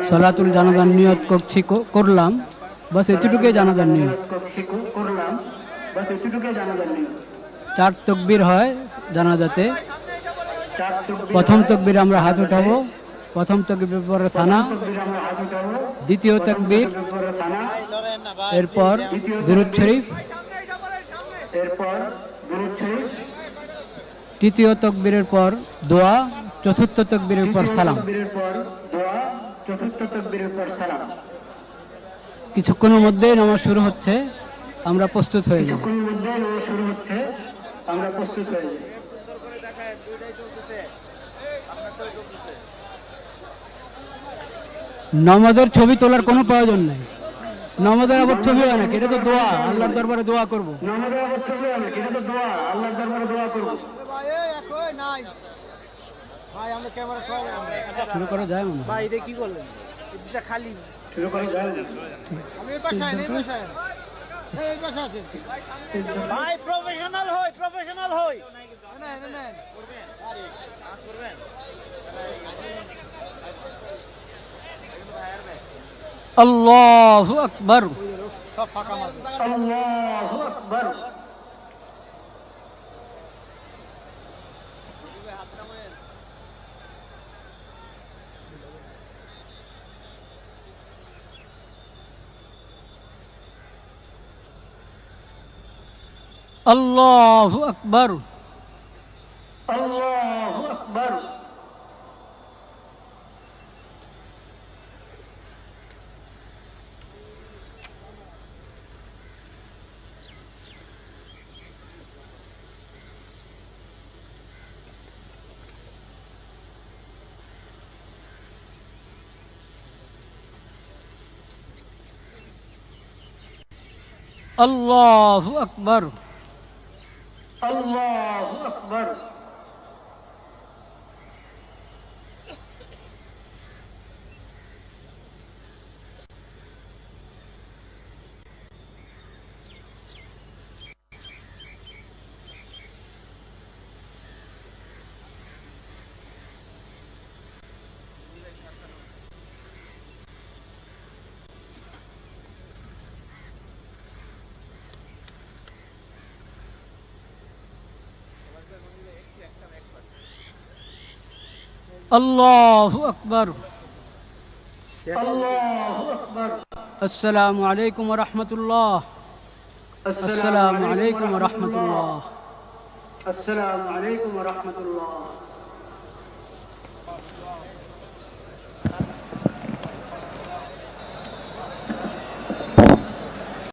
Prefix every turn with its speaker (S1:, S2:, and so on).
S1: সলাতুল জানাজার নিয়ত করলাম, বাস এতটুকুই জানাজার নিয়ত। 4 তাকবীর হয় জানাজাতে। প্রথম তাকবীর আমরা হাত উঠাবো, প্রথম তাকবীর পরে সানা, দ্বিতীয় তাকবীর, এরপর দুরূদ শরীফ, তৃতীয় তাকবীরের পর দোয়া, চতুর্থ তাকবীরের পর সালাম। কিছুক্ষণের মধ্যেই নামাজ শুরু হচ্ছে, আমরা প্রস্তুত হয়ে যাই। নামাজের ছবি তোলার কোনো প্রয়োজন নেই। নামাজের আবার ছবি হয় নাকি? এটা তো দোয়া, আল্লাহর দরবারে দোয়া করব। শুরু করা যায় না ভাই? এটা কি করলেন? এটা খালি শুরু করা যায় না। আমি এই পাশে এই পাশে আছে ভাই। প্রফেশনাল হই না না না করবেন আরে কাজ করবেন। আল্লাহু আকবার, সব ফাঁকা মারবে। আল্লাহু আকবার। আল্লাহু আকবার, আল্লাহু আকবার। আল্লাহু আকবার, আল্লাহু আকবার। আল্লাহু আকবার, আল্লাহু আকবার। আসসালামু আলাইকুম ওয়া রাহমাতুল্লাহ, আসসালামু আলাইকুম ওয়া রাহমাতুল্লাহ, আসসালামু আলাইকুম ওয়া রাহমাতুল্লাহ।